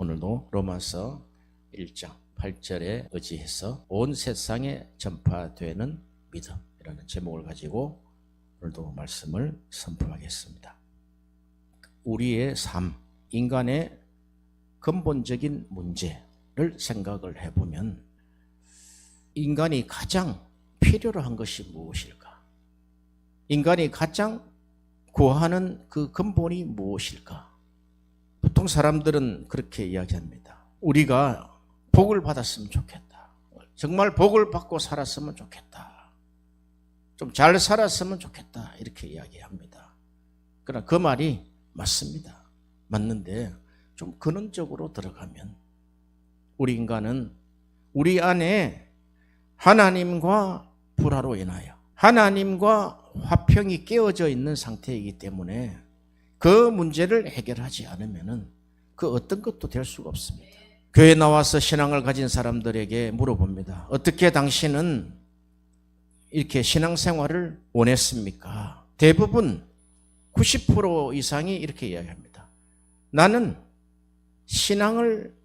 오늘도 로마서 1장 8절에 의지해서 온 세상에 전파되는 믿음이라는 제목을 가지고 오늘도 말씀을 선포하겠습니다. 우리의 삶, 인간의 근본적인 문제를 생각을 해보면 인간이 가장 필요로 한 것이 무엇일까? 인간이 가장 구하는 그 근본이 무엇일까? 보통 사람들은 그렇게 이야기합니다. 우리가 복을 받았으면 좋겠다. 정말 복을 받고 살았으면 좋겠다. 좀 잘 살았으면 좋겠다. 이렇게 이야기합니다. 그러나 그 말이 맞습니다. 맞는데 좀 근원적으로 들어가면 우리 인간은 우리 안에 하나님과 불화로 인하여 하나님과 화평이 깨어져 있는 상태이기 때문에 그 문제를 해결하지 않으면 그 어떤 것도 될 수가 없습니다. 교회에 나와서 신앙을 가진 사람들에게 물어봅니다. 어떻게 당신은 이렇게 신앙생활을 원했습니까? 대부분 90% 이상이 이렇게 이야기합니다. 나는 신앙을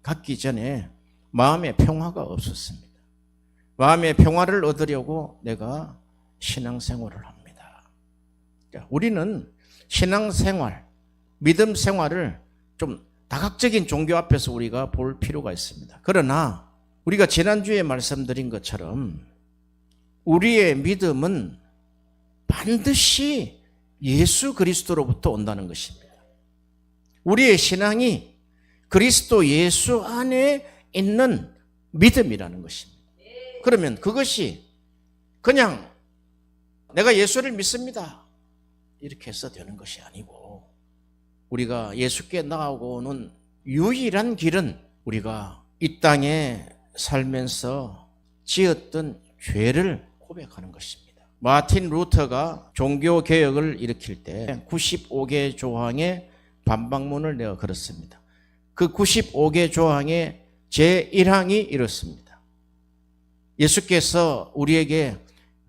갖기 전에 마음의 평화가 없었습니다. 마음의 평화를 얻으려고 내가 신앙생활을 합니다. 우리는 신앙생활, 믿음 생활을 좀 다각적인 종교 앞에서 우리가 볼 필요가 있습니다. 그러나 우리가 지난주에 말씀드린 것처럼 우리의 믿음은 반드시 예수 그리스도로부터 온다는 것입니다. 우리의 신앙이 그리스도 예수 안에 있는 믿음이라는 것입니다. 그러면 그것이 그냥 내가 예수를 믿습니다 이렇게 해서 되는 것이 아니고 우리가 예수께 나아오는 유일한 길은 우리가 이 땅에 살면서 지었던 죄를 고백하는 것입니다. 마틴 루터가 종교개혁을 일으킬 때 95개 조항의 반박문을 내어 걸었습니다. 그 95개 조항의 제1항이 이렇습니다. 예수께서 우리에게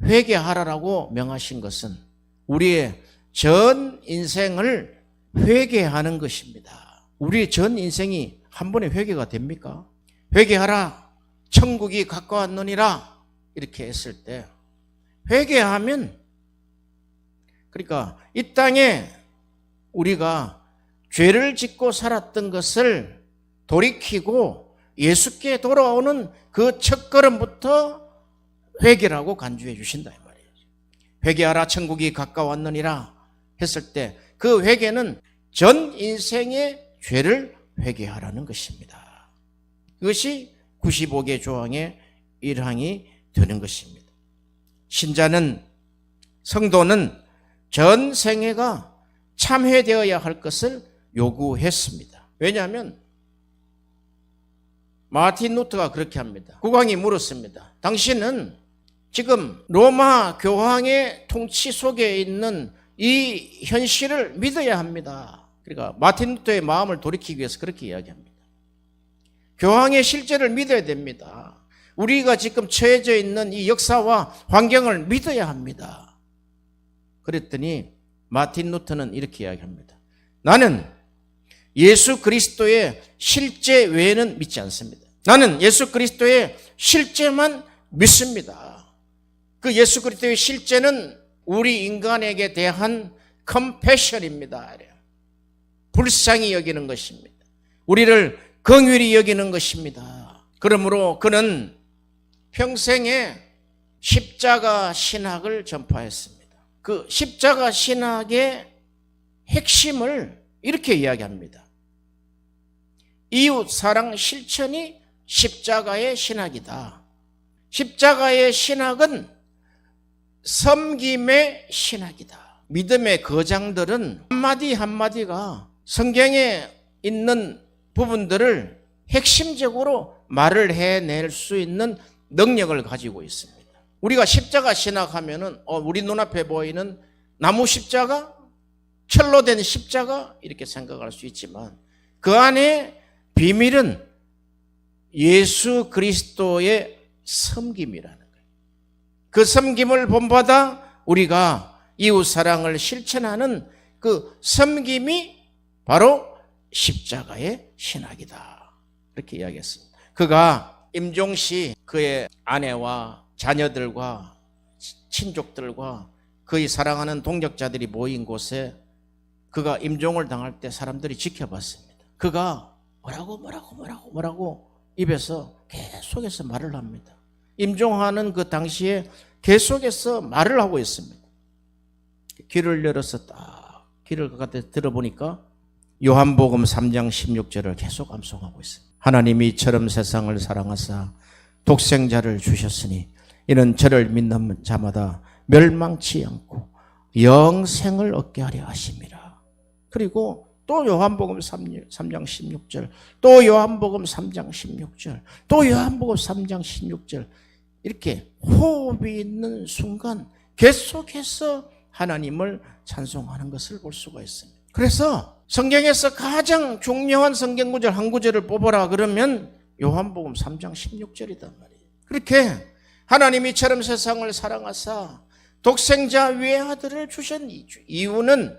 회개하라고 명하신 것은 우리의 전 인생을 회개하는 것입니다. 우리의 전 인생이 한 번에 회개가 됩니까? 회개하라, 천국이 가까웠느니라 이렇게 했을 때 회개하면 그러니까 이 땅에 우리가 죄를 짓고 살았던 것을 돌이키고 예수께 돌아오는 그 첫걸음부터 회개라고 간주해 주신다 이 말이에요. 회개하라 천국이 가까웠느니라 했을 때 그 회개는 전 인생의 죄를 회개하라는 것입니다. 이것이 95개 조항의 1항이 되는 것입니다. 신자는 성도는 전 생애가 참회되어야 할 것을 요구했습니다. 왜냐하면 마틴 루터가 그렇게 합니다. 국왕이 물었습니다. 당신은 지금 로마 교황의 통치 속에 있는 이 현실을 믿어야 합니다. 그러니까 마틴 루터의 마음을 돌이키기 위해서 그렇게 이야기합니다. 교황의 실제를 믿어야 됩니다. 우리가 지금 처해져 있는 이 역사와 환경을 믿어야 합니다. 그랬더니 마틴 루터는 이렇게 이야기합니다. 나는 예수 그리스도의 실제 외에는 믿지 않습니다. 나는 예수 그리스도의 실제만 믿습니다. 그 예수 그리스도의 실제는 우리 인간에게 대한 컴패션입니다. 불쌍히 여기는 것입니다. 우리를 긍휼히 여기는 것입니다. 그러므로 그는 평생에 십자가 신학을 전파했습니다. 그 십자가 신학의 핵심을 이렇게 이야기합니다. 이웃 사랑 실천이 십자가의 신학이다. 십자가의 신학은 섬김의 신학이다. 믿음의 거장들은 한마디 한마디가 성경에 있는 부분들을 핵심적으로 말을 해낼 수 있는 능력을 가지고 있습니다. 우리가 십자가 신학하면은 우리 눈앞에 보이는 나무 십자가, 철로 된 십자가 이렇게 생각할 수 있지만 그 안에 비밀은 예수 그리스도의 섬김이라는 거예요. 그 섬김을 본받아 우리가 이웃 사랑을 실천하는 그 섬김이 바로 십자가의 신학이다. 이렇게 이야기했습니다. 그가 임종시 그의 아내와 자녀들과 친족들과 그의 사랑하는 동역자들이 모인 곳에 그가 임종을 당할 때 사람들이 지켜봤습니다. 그가 뭐라고 입에서 계속해서 말을 합니다. 임종하는 그 당시에 계속해서 말을 하고 있습니다. 귀를 열어서 딱 귀를 가까이 들어보니까 요한복음 3장 16절을 계속 암송하고 있습니다. 하나님이 이처럼 세상을 사랑하사 독생자를 주셨으니 이는 저를 믿는 자마다 멸망치 않고 영생을 얻게 하려 하심이라. 그리고 또 요한복음 3장 16절, 또 요한복음 3장 16절, 또 요한복음 3장 16절, 이렇게 호흡이 있는 순간 계속해서 하나님을 찬송하는 것을 볼 수가 있습니다. 그래서 성경에서 가장 중요한 성경 구절 한 구절을 뽑아라 그러면 요한복음 3장 16절이단 말이에요. 그렇게 하나님이 이처럼 세상을 사랑하사 독생자 외아들을 주신 이유는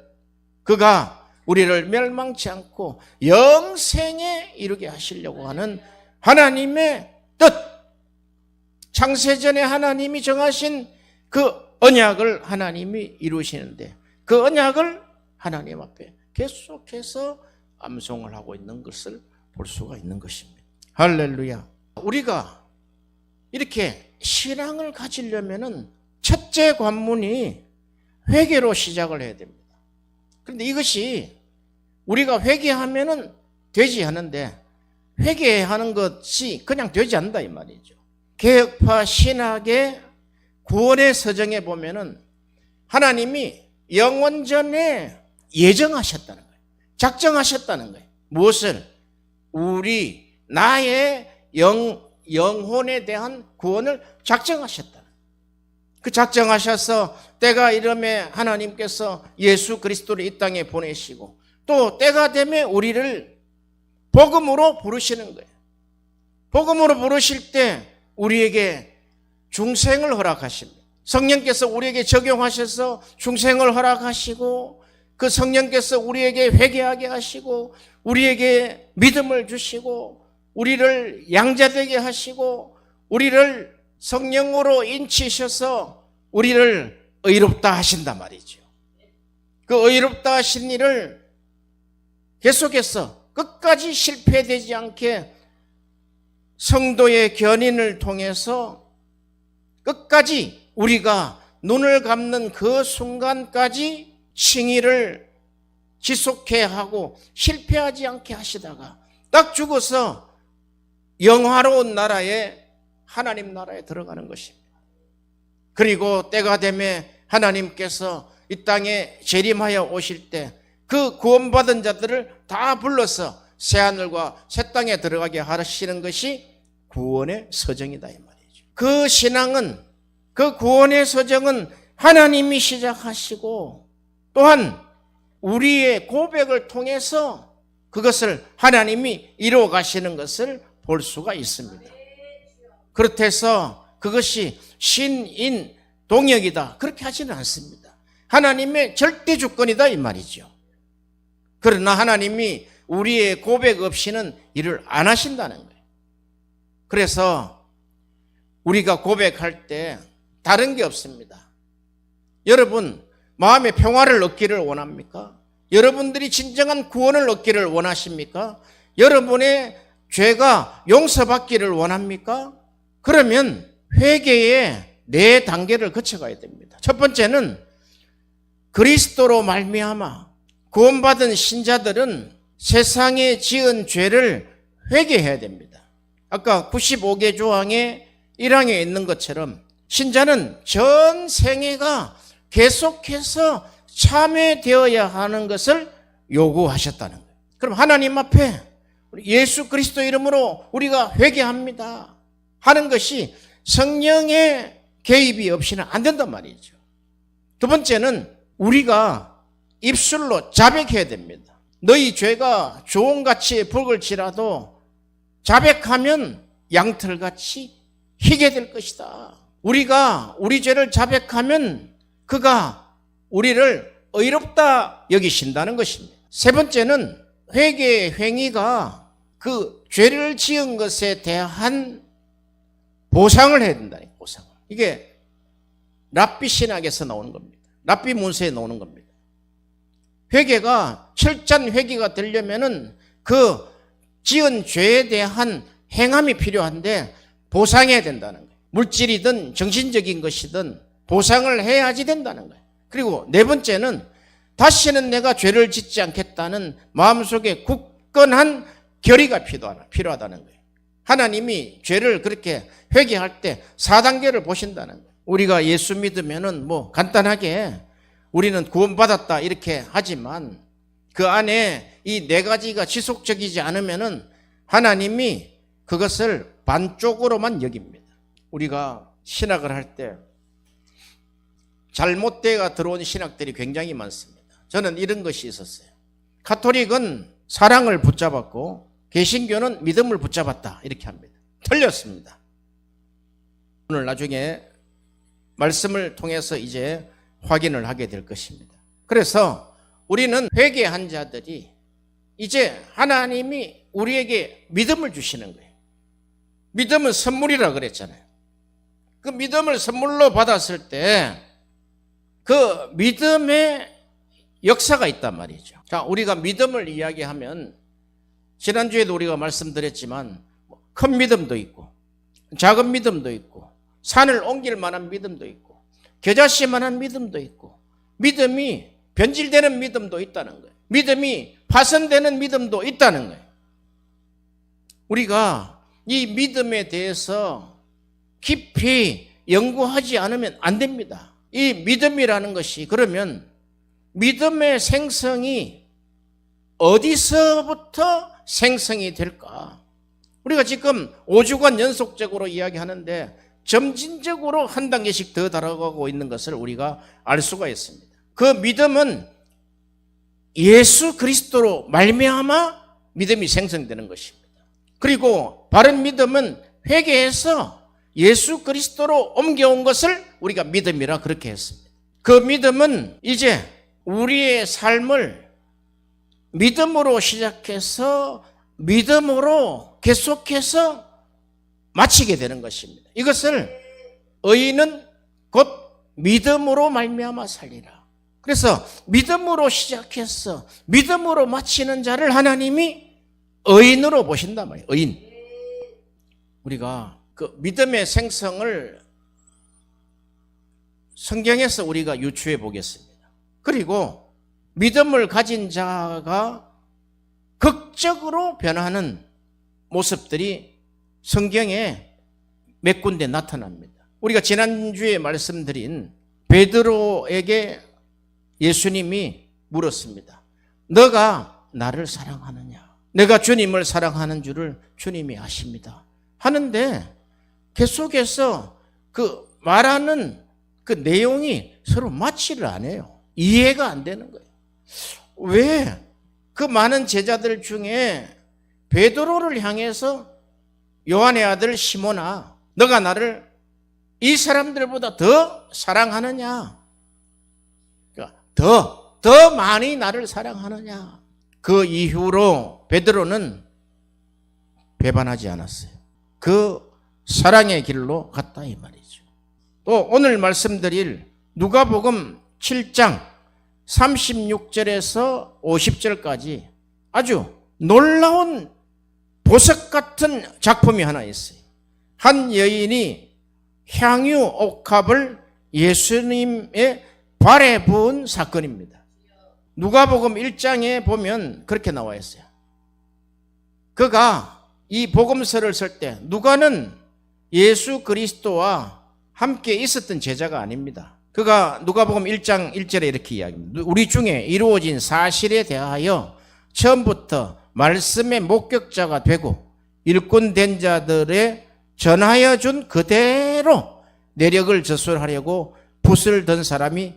그가 우리를 멸망치 않고 영생에 이르게 하시려고 하는 하나님의 뜻, 창세전에 하나님이 정하신 그 언약을 하나님이 이루시는데 그 언약을 하나님 앞에 계속해서 암송을 하고 있는 것을 볼 수가 있는 것입니다. 할렐루야. 우리가 이렇게 신앙을 가지려면은 첫째 관문이 회개로 시작을 해야 됩니다. 그런데 이것이 우리가 회개하면은 되지 않는데 회개하는 것이 그냥 되지 않는다 이 말이죠. 개혁파 신학의 구원의 서정에 보면은 하나님이 영원전에 예정하셨다는 거예요. 작정하셨다는 거예요. 무엇을? 나의 영혼에 대한 구원을 작정하셨다. 그 작정하셔서 때가 이름에 하나님께서 예수 그리스도를 이 땅에 보내시고 또 때가 되면 우리를 복음으로 부르시는 거예요. 복음으로 부르실 때 우리에게 중생을 허락하십니다. 성령께서 우리에게 적용하셔서 중생을 허락하시고 그 성령께서 우리에게 회개하게 하시고 우리에게 믿음을 주시고 우리를 양자되게 하시고 우리를 성령으로 인치셔서 우리를 의롭다 하신단 말이죠. 그 의롭다 하신 일을 계속해서 끝까지 실패되지 않게 성도의 견인을 통해서 끝까지 우리가 눈을 감는 그 순간까지 칭의를 지속해야 하고 실패하지 않게 하시다가 딱 죽어서 영화로운 나라에 하나님 나라에 들어가는 것입니다. 그리고 때가 되면 하나님께서 이 땅에 재림하여 오실 때 그 구원받은 자들을 다 불러서 새하늘과 새 땅에 들어가게 하시는 것이 구원의 서정이다 이 말이죠. 그 신앙은 그 구원의 서정은 하나님이 시작하시고 또한 우리의 고백을 통해서 그것을 하나님이 이루어 가시는 것을 볼 수가 있습니다. 그렇다해서 그것이 신인 동역이다 그렇게 하지는 않습니다. 하나님의 절대 주권이다 이 말이죠. 그러나 하나님이 우리의 고백 없이는 일을 안 하신다는 거예요. 그래서 우리가 고백할 때 다른 게 없습니다. 여러분 마음의 평화를 얻기를 원합니까? 여러분들이 진정한 구원을 얻기를 원하십니까? 여러분의 죄가 용서받기를 원합니까? 그러면 회개의 4단계를 거쳐가야 됩니다. 첫 번째는 그리스도로 말미암아 구원받은 신자들은 세상에 지은 죄를 회개해야 됩니다. 아까 95개 조항의 1항에 있는 것처럼 신자는 전 생애가 계속해서 참회되어야 하는 것을 요구하셨다는 거예요. 그럼 하나님 앞에 예수 그리스도 이름으로 우리가 회개합니다 하는 것이 성령의 개입이 없이는 안 된단 말이죠. 두 번째는 우리가 입술로 자백해야 됩니다. 너희 죄가 조홍같이 붉을지라도 자백하면 양털같이 희게 될 것이다. 우리가 우리 죄를 자백하면 그가 우리를 의롭다 여기신다는 것입니다. 세 번째는 회개의 행위가 그 죄를 지은 것에 대한 보상을 해야 된다. 보상. 이게 랍비 신학에서 나오는 겁니다. 랍비 문서에 나오는 겁니다. 회개가 철저한 회개가 되려면은 그 지은 죄에 대한 행함이 필요한데 보상해야 된다는 거예요. 물질이든 정신적인 것이든 보상을 해야지 된다는 거예요. 그리고 네 번째는 다시는 내가 죄를 짓지 않겠다는 마음속에 굳건한 결의가 필요하다는 거예요. 하나님이 죄를 그렇게 회개할 때 4단계를 보신다는 거예요. 우리가 예수 믿으면은 뭐 간단하게 우리는 구원받았다 이렇게 하지만 그 안에 이 네 가지가 지속적이지 않으면은 하나님이 그것을 반쪽으로만 여깁니다. 우리가 신학을 할 때 잘못되어 들어온 신학들이 굉장히 많습니다. 저는 이런 것이 있었어요. 가톨릭은 사랑을 붙잡았고 개신교는 믿음을 붙잡았다 이렇게 합니다. 틀렸습니다. 오늘 나중에 말씀을 통해서 이제 확인을 하게 될 것입니다. 그래서 우리는 회개한 자들이 이제 하나님이 우리에게 믿음을 주시는 거예요. 믿음은 선물이라 그랬잖아요. 그 믿음을 선물로 받았을 때 그 믿음의 역사가 있단 말이죠. 자, 우리가 믿음을 이야기하면 지난주에도 우리가 말씀드렸지만 큰 믿음도 있고 작은 믿음도 있고 산을 옮길 만한 믿음도 있고 겨자씨 만한 믿음도 있고 믿음이 변질되는 믿음도 있다는 거예요. 믿음이 파손되는 믿음도 있다는 거예요. 우리가 이 믿음에 대해서 깊이 연구하지 않으면 안 됩니다. 이 믿음이라는 것이 그러면 믿음의 생성이 어디서부터 생성이 될까? 우리가 지금 5주간 연속적으로 이야기하는데 점진적으로 한 단계씩 더 달아가고 있는 것을 우리가 알 수가 있습니다. 그 믿음은 예수 그리스도로 말미암아 믿음이 생성되는 것입니다. 그리고 바른 믿음은 회개해서 예수 그리스도로 옮겨온 것을 우리가 믿음이라 그렇게 했습니다. 그 믿음은 이제 우리의 삶을 믿음으로 시작해서 믿음으로 계속해서 마치게 되는 것입니다. 이것을 의인은 곧 믿음으로 말미암아 살리라. 그래서 믿음으로 시작해서 믿음으로 마치는 자를 하나님이 의인으로 보신단 말이에요. 의인. 우리가 그 믿음의 생성을 성경에서 우리가 유추해 보겠습니다. 그리고 믿음을 가진 자가 극적으로 변하는 모습들이 성경에 몇 군데 나타납니다. 우리가 지난주에 말씀드린 베드로에게 예수님이 물었습니다. 너가 나를 사랑하느냐? 내가 주님을 사랑하는 줄을 주님이 아십니다. 하는데 계속해서 그 말하는 그 내용이 서로 맞지를 않아요. 이해가 안 되는 거예요. 왜 그 많은 제자들 중에 베드로를 향해서 요한의 아들 시몬아, 너가 나를 이 사람들보다 더 사랑하느냐? 더 많이 나를 사랑하느냐? 그 이후로 베드로는 배반하지 않았어요. 그 사랑의 길로 갔다 이 말이죠. 또 오늘 말씀드릴 누가복음 7장 36절에서 50절까지 아주 놀라운 보석 같은 작품이 하나 있어요. 한 여인이 향유 옥합을 예수님의 발에 부은 사건입니다. 누가복음 1장에 보면 그렇게 나와 있어요. 그가 이 복음서를 쓸 때 누가는 예수 그리스도와 함께 있었던 제자가 아닙니다. 그가 누가복음 1장 1절에 이렇게 이야기합니다. 우리 중에 이루어진 사실에 대하여 처음부터 말씀의 목격자가 되고 일꾼된 자들의 전하여 준 그대로 내력을 저술하려고 붓을 든 사람이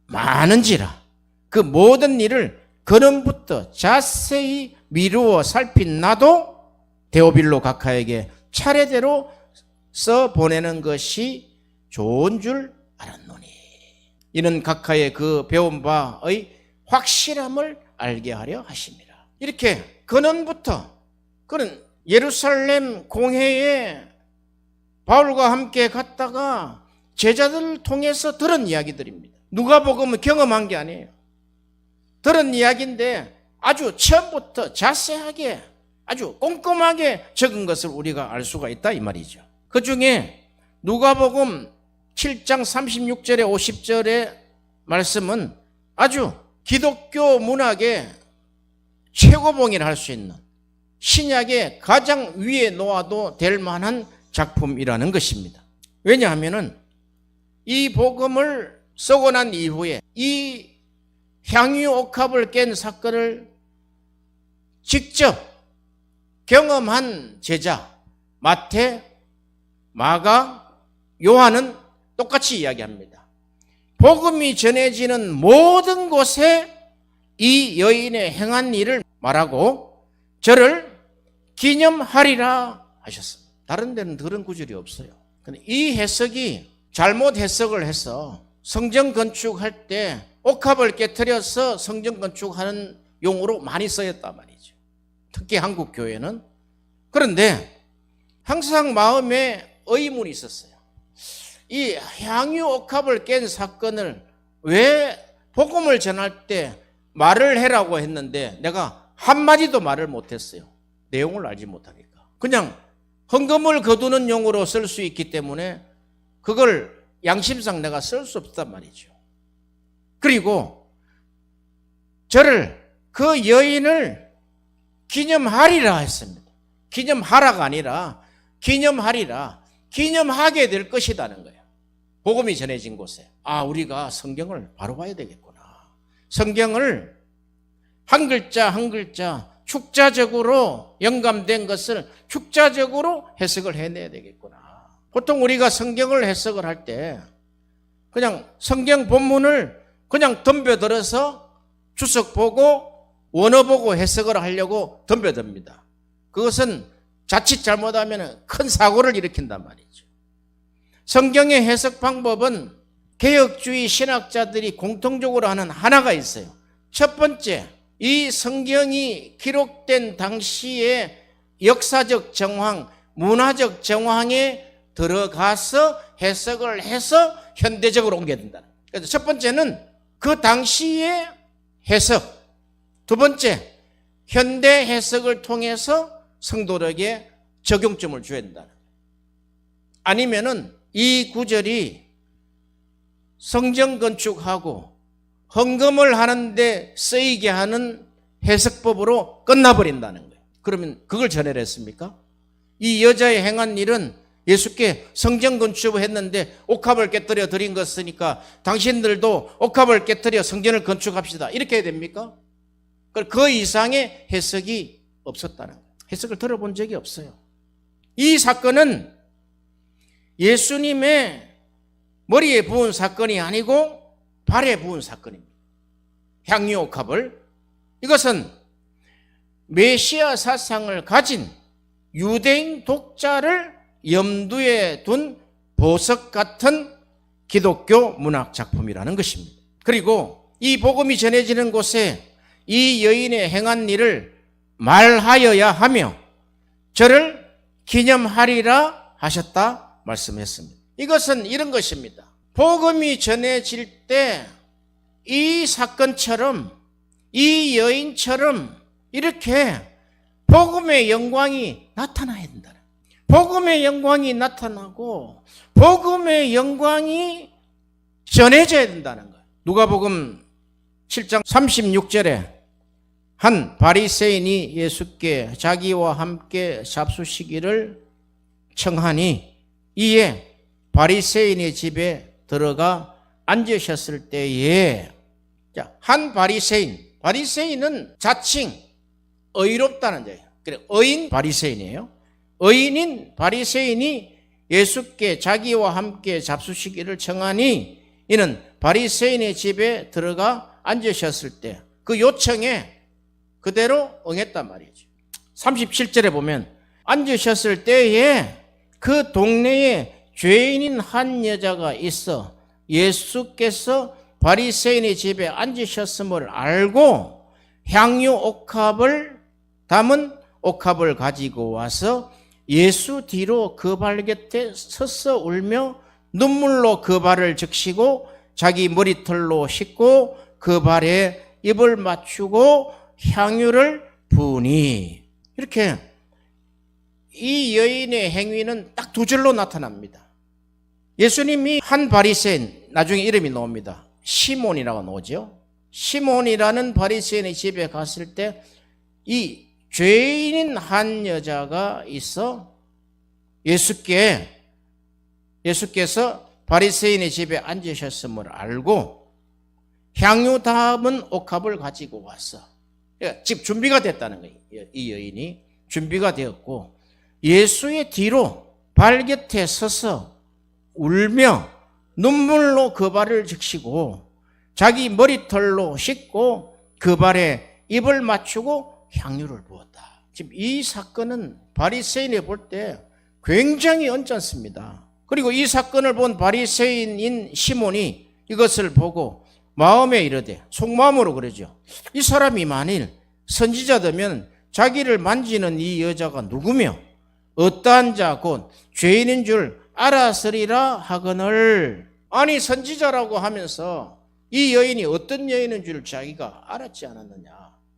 많은지라 그 모든 일을 근원부터 자세히 미루어 살핀 나도 데오빌로 각하에게 차례대로 써 보내는 것이 좋은 줄 알았노니 이는 각하의 그 배운 바의 확실함을 알게 하려 하심이라. 이렇게 근원부터 그는 예루살렘 공회에 바울과 함께 갔다가 제자들을 통해서 들은 이야기들입니다. 누가복음은 경험한 게 아니에요. 들은 이야기인데 아주 처음부터 자세하게 아주 꼼꼼하게 적은 것을 우리가 알 수가 있다 이 말이죠. 그 중에 누가복음 7장 36절에 50절의 말씀은 아주 기독교 문학의 최고봉이라 할 수 있는 신약의 가장 위에 놓아도 될 만한 작품이라는 것입니다. 왜냐하면 이 복음을 쓰고 난 이후에 이 향유 옥합을 깬 사건을 직접 경험한 제자 마태, 마가, 요한은 똑같이 이야기합니다. 복음이 전해지는 모든 곳에 이 여인의 행한 일을 말하고 저를 기념하리라 하셨습니다. 다른 데는 그런 구절이 없어요. 이 해석이 잘못 해석을 해서 성전 건축할 때 옥합을 깨트려서 성전 건축하는 용어로 많이 쓰였단 말이죠. 특히 한국 교회는. 그런데 항상 마음에 의문이 있었어요. 이 향유 옥합을 깬 사건을 왜 복음을 전할 때 말을 해라고 했는데 내가 한마디도 말을 못했어요. 내용을 알지 못하니까. 그냥 헌금을 거두는 용어로 쓸 수 있기 때문에 그걸 양심상 내가 쓸 수 없단 말이죠. 그리고 그 여인을 기념하리라 했습니다. 기념하라가 아니라 기념하리라. 기념하게 될 것이라는 거예요. 복음이 전해진 곳에. 우리가 성경을 바로 봐야 되겠구나. 성경을 한 글자 한 글자 축자적으로 영감된 것을 축자적으로 해석을 해내야 되겠구나. 보통 우리가 성경을 해석을 할 때 그냥 성경 본문을 그냥 덤벼들어서 주석 보고 원어 보고 해석을 하려고 덤벼듭니다. 그것은 자칫 잘못하면 큰 사고를 일으킨단 말이죠. 성경의 해석 방법은 개혁주의 신학자들이 공통적으로 하는 하나가 있어요. 첫 번째, 이 성경이 기록된 당시의 역사적 정황, 문화적 정황에 들어가서 해석을 해서 현대적으로 옮겨야 된다. 그래서 첫 번째는 그 당시의 해석, 두 번째, 현대 해석을 통해서 성도들에게 적용점을 줘야 된다. 아니면은 이 구절이 성전 건축하고 헌금을 하는데 쓰이게 하는 해석법으로 끝나버린다는 거예요. 그러면 그걸 전해를 했습니까? 이 여자의 행한 일은 예수께 성전 건축을 했는데 옥합을 깨뜨려 드린 것이니까 당신들도 옥합을 깨뜨려 성전을 건축합시다. 이렇게 해야 됩니까? 그 이상의 해석이 없었다는 거예요. 해석을 들어본 적이 없어요. 이 사건은 예수님의 머리에 부은 사건이 아니고 발에 부은 사건입니다. 향유 옥합을. 이것은 메시아 사상을 가진 유대인 독자를 염두에 둔 보석 같은 기독교 문학 작품이라는 것입니다. 그리고 이 복음이 전해지는 곳에 이 여인의 행한 일을 말하여야 하며 저를 기념하리라 하셨다 말씀했습니다. 이것은 이런 것입니다. 복음이 전해질 때 이 사건처럼 이 여인처럼 이렇게 복음의 영광이 나타나야 된다. 복음의 영광이 나타나고 복음의 영광이 전해져야 된다는 거예요. 누가복음 7장 36절에 한 바리새인이 예수께 자기와 함께 잡수시기를 청하니 이에 바리새인의 집에 들어가 앉으셨을 때에 한 바리새인은 자칭 의롭다는 거예요. 그래, 의인 바리새인이에요. 의인인 바리새인이 예수께 자기와 함께 잡수시기를 청하니 이는 바리새인의 집에 들어가 앉으셨을 때 그 요청에 그대로 응했단 말이죠. 37절에 보면 앉으셨을 때에 그 동네에 죄인인 한 여자가 있어 예수께서 바리새인의 집에 앉으셨음을 알고 향유 옥합을 담은 옥합을 가지고 와서 예수 뒤로 그 발 곁에 서서 울며 눈물로 그 발을 적시고 자기 머리털로 씻고 그 발에 입을 맞추고 향유를 부으니. 이렇게 이 여인의 행위는 딱 두 줄로 나타납니다. 예수님이 한 바리새인, 나중에 이름이 나옵니다. 시몬이라고 나오죠. 시몬이라는 바리새인의 집에 갔을 때 이 죄인인 한 여자가 있어 예수께서 바리새인의 집에 앉으셨음을 알고 향유 담은 옥합을 가지고 왔어. 그러니까 집 준비가 됐다는 거예요. 이 여인이 준비가 되었고 예수의 뒤로 발 곁에 서서 울며 눈물로 그 발을 적시고 자기 머리털로 씻고 그 발에 입을 맞추고 향유를 부었다. 지금 이 사건은 바리새인이 볼 때 굉장히 언짢습니다. 그리고 이 사건을 본 바리새인인 시몬이 이것을 보고 마음에 이르되, 속마음으로 그러죠. 이 사람이 만일 선지자되면 자기를 만지는 이 여자가 누구며 어떠한 자 곧 죄인인 줄 알았으리라 하거늘. 아니, 선지자라고 하면서 이 여인이 어떤 여인인 줄 자기가 알았지 않았느냐.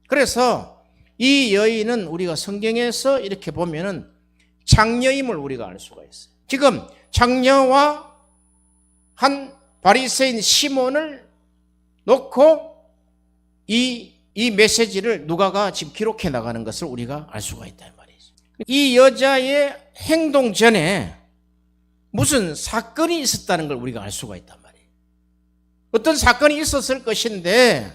그래서 이 여인은 우리가 성경에서 이렇게 보면은 장녀임을 우리가 알 수가 있어요. 지금 장녀와 한 바리새인 시몬을 놓고 이 메시지를 누가가 지금 기록해 나가는 것을 우리가 알 수가 있다 말이죠. 이 여자의 행동 전에 무슨 사건이 있었다는 걸 우리가 알 수가 있단 말이에요. 어떤 사건이 있었을 것인데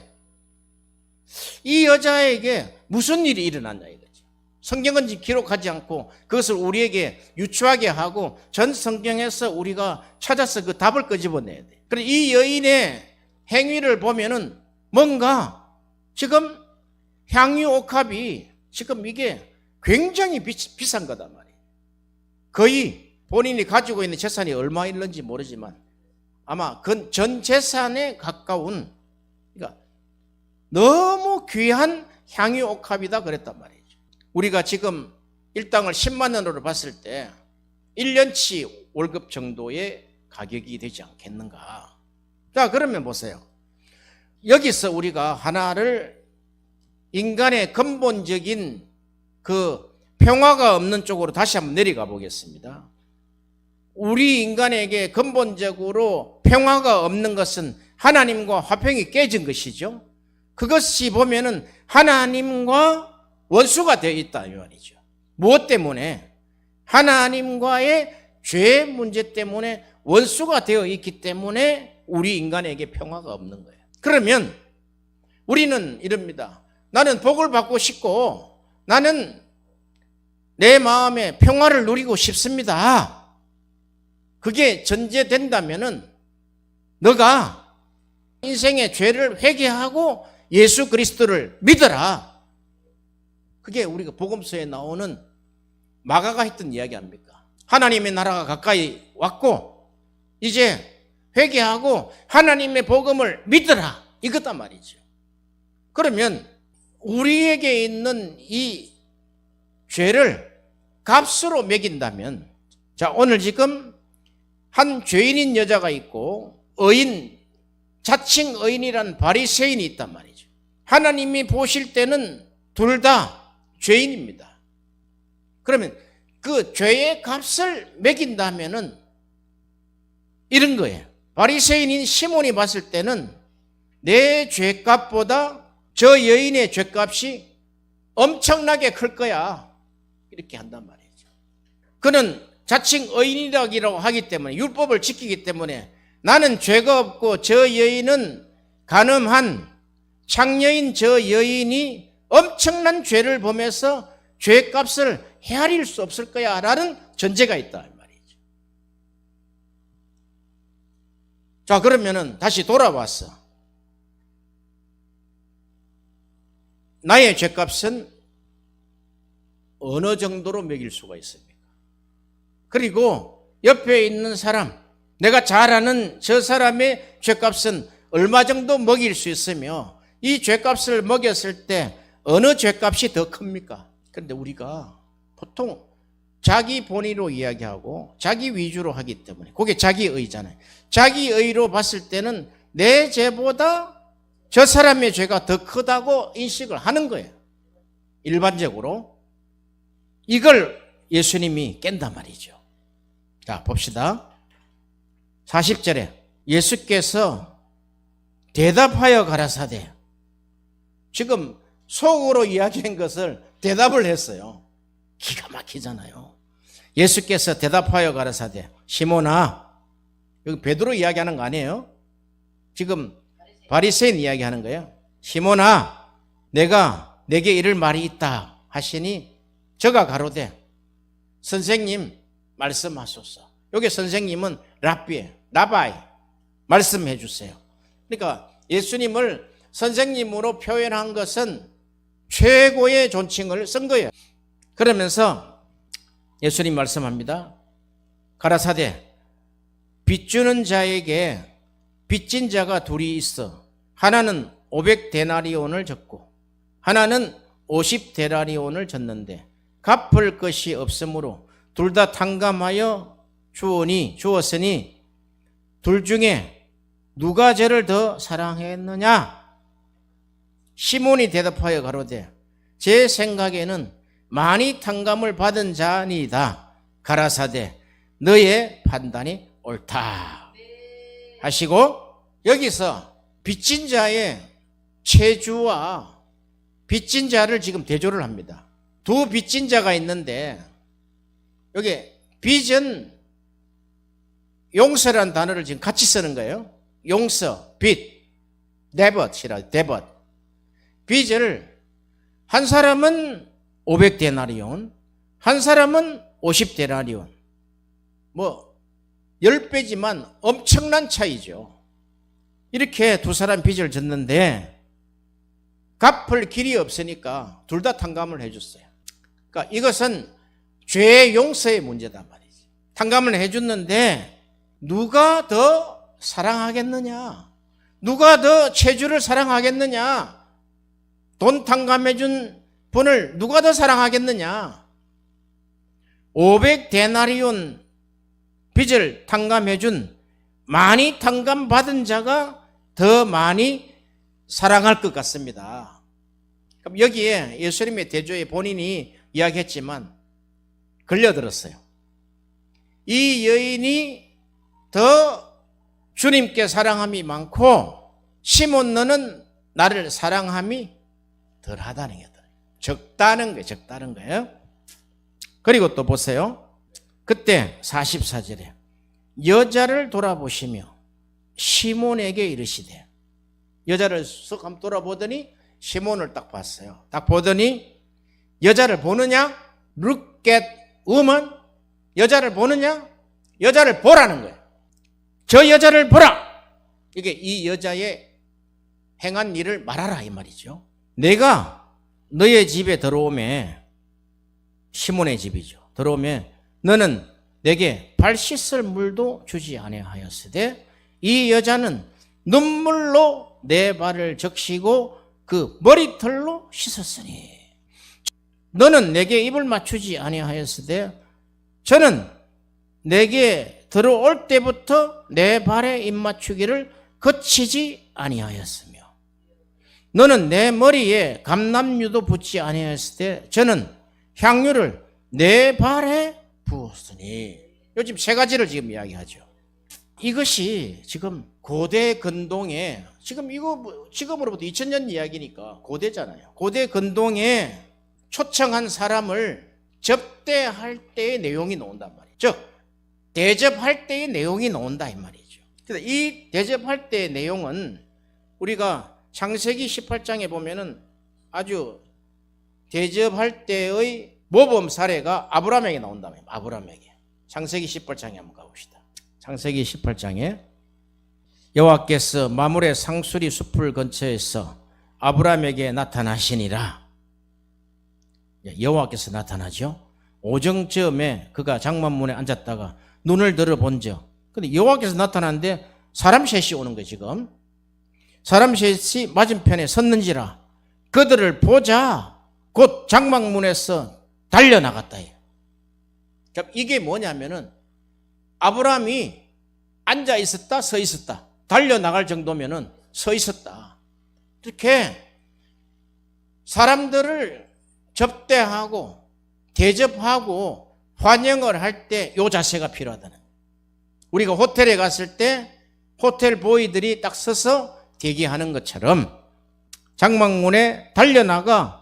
이 여자에게 무슨 일이 일어났냐 이거죠. 성경은 지금 기록하지 않고 그것을 우리에게 유추하게 하고 전 성경에서 우리가 찾아서 그 답을 끄집어내야 돼. 그래서 이 여인의 행위를 보면은 뭔가 지금 향유 옥합이 지금 이게 굉장히 비싼 거단 말이에요. 거의 본인이 가지고 있는 재산이 얼마 있는지 모르지만 아마 그 전 재산에 가까운, 그러니까 너무 귀한 향유 옥합이다 그랬단 말이죠. 우리가 지금 일당을 10만 원으로 봤을 때 1년치 월급 정도의 가격이 되지 않겠는가. 자, 그러면 보세요. 여기서 우리가 하나를 인간의 근본적인 그 평화가 없는 쪽으로 다시 한번 내려가 보겠습니다. 우리 인간에게 근본적으로 평화가 없는 것은 하나님과 화평이 깨진 것이죠. 그것이 보면은 하나님과 원수가 되어 있다 이 말이죠. 무엇 때문에? 하나님과의 죄 문제 때문에 원수가 되어 있기 때문에 우리 인간에게 평화가 없는 거예요. 그러면 우리는 이럽니다. 나는 복을 받고 싶고 나는 내 마음에 평화를 누리고 싶습니다. 그게 전제된다면은 너가 인생의 죄를 회개하고 예수 그리스도를 믿어라. 그게 우리가 복음서에 나오는 마가가 했던 이야기 아닙니까? 하나님의 나라가 가까이 왔고 이제 회개하고 하나님의 복음을 믿어라. 이거단 말이죠. 그러면 우리에게 있는 이 죄를 값으로 매긴다면, 자, 오늘 지금 한 죄인인 여자가 있고 자칭 의인이란 바리새인이 있단 말이죠. 하나님이 보실 때는 둘 다 죄인입니다. 그러면 그 죄의 값을 매긴다면은 이런 거예요. 바리새인인 시몬이 봤을 때는 내 죄값보다 저 여인의 죄값이 엄청나게 클 거야. 이렇게 한단 말이죠. 그는 자칭 의인이라고 하기 때문에, 율법을 지키기 때문에 나는 죄가 없고 저 여인은 간음한 장녀인 저 여인이 엄청난 죄를 범해서 죄값을 헤아릴 수 없을 거야 라는 전제가 있다 말이죠. 자, 그러면은 다시 돌아왔어. 나의 죄값은 어느 정도로 매길 수가 있습니까? 그리고 옆에 있는 사람, 내가 잘 아는 저 사람의 죄값은 얼마 정도 먹일 수 있으며 이 죄값을 먹였을 때 어느 죄값이 더 큽니까? 그런데 우리가 보통 자기 본의로 이야기하고 자기 위주로 하기 때문에 그게 자기의잖아요. 자기의로 봤을 때는 내 죄보다 저 사람의 죄가 더 크다고 인식을 하는 거예요. 일반적으로. 이걸 예수님이 깬단 말이죠. 자, 봅시다. 40절에 예수께서 대답하여 가라사대, 지금 속으로 이야기한 것을 대답을 했어요. 기가 막히잖아요. 예수께서 대답하여 가라사대, 시몬아, 여기 베드로 이야기하는 거 아니에요? 지금 바리새인 이야기하는 거예요. 시몬아, 내가 내게 이를 말이 있다 하시니 저가 가로되 선생님 말씀하소서. 여기 선생님은 라바이 말씀해 주세요. 그러니까 예수님을 선생님으로 표현한 것은 최고의 존칭을 쓴 거예요. 그러면서 예수님 말씀합니다. 가라사대, 빚주는 자에게 빚진 자가 둘이 있어. 하나는 500데나리온을 졌고 하나는 50데나리온을 졌는데 갚을 것이 없으므로 둘 다 탕감하여 주었으니 둘 중에 누가 죄를 더 사랑했느냐? 시몬이 대답하여 가로되 제 생각에는 많이 탕감을 받은 자니이다. 가라사대 너의 판단이 옳다 하시고, 여기서 빚진 자의 체주와 빚진 자를 지금 대조를 합니다. 두 빚진 자가 있는데 여기 빚은 용서라는 단어를 지금 같이 쓰는 거예요. 용서, 빚, 데벗이라 데벗. 빚을 한 사람은 500데나리온, 한 사람은 50데나리온. 뭐 10배지만 엄청난 차이죠. 이렇게 두 사람 빚을 졌는데 갚을 길이 없으니까 둘 다 탕감을 해줬어요. 그러니까 이것은 죄 용서의 문제단 말이지. 탕감을 해줬는데 누가 더 사랑하겠느냐? 누가 더 체주를 사랑하겠느냐? 돈 탕감해준 분을 누가 더 사랑하겠느냐? 500데나리온 빚을 탕감해준 많이 탕감받은 자가 더 많이 사랑할 것 같습니다. 그럼 여기에 예수님의 대조에 본인이 이야기했지만 걸려들었어요. 이 여인이 더 주님께 사랑함이 많고 시몬 너는 나를 사랑함이 덜하다는 거예요. 적다는 거예요. 그리고 또 보세요. 그때 44절에 여자를 돌아보시며 시몬에게 이르시되, 여자를 쓱 한번 돌아보더니 시몬을 딱 봤어요. 딱 보더니 여자를 보느냐? Look at woman. 여자를 보느냐? 여자를 보라는 거예요. 저 여자를 보라. 이게 이 여자의 행한 일을 말하라 이 말이죠. 내가 너의 집에 들어오매, 시몬의 집이죠. 들어오매 너는 내게 발 씻을 물도 주지 아니하였으되 이 여자는 눈물로 내 발을 적시고 그 머리털로 씻었으니 너는 내게 입을 맞추지 아니하였으되 저는 내게 들어올 때부터 내 발에 입 맞추기를 거치지 아니하였으며 너는 내 머리에 감람유도 붓지 아니하였으되 저는 향유를 내 발에 부었으니. 요즘 세 가지를 지금 이야기하죠. 이것이 지금 고대 근동에, 지금 이거 지금으로부터 2000년 이야기니까 고대잖아요. 고대 근동에 초청한 사람을 접대할 때의 내용이 나온단 말이에요. 즉 대접할 때의 내용이 나온다 이 말이죠. 그래서 이 대접할 때의 내용은 우리가 창세기 18장에 보면은 아주 대접할 때의 모범 사례가 아브라함에게 나온다며. 아브라함에게. 창세기 18장에 한번 가봅시다. 창세기 18장에 여호와께서 마물의 상수리 숲을 근처에서 아브라함에게 나타나시니라. 여호와께서 나타나죠. 오정쯤에 그가 장막문에 앉았다가 눈을 들어본즉, 근데 여호와께서 나타나는데 사람 셋이 오는 거예요. 지금 사람 셋이 맞은편에 섰는지라 그들을 보자 곧 장막문에서 달려나갔다. 이게 뭐냐면은 아브라함이 앉아 있었다, 서 있었다. 달려나갈 정도면은 서 있었다. 이렇게 사람들을 접대하고 대접하고 환영을 할 때 이 자세가 필요하다는 거예요. 우리가 호텔에 갔을 때 호텔 보이들이 딱 서서 대기하는 것처럼 장막문에 달려나가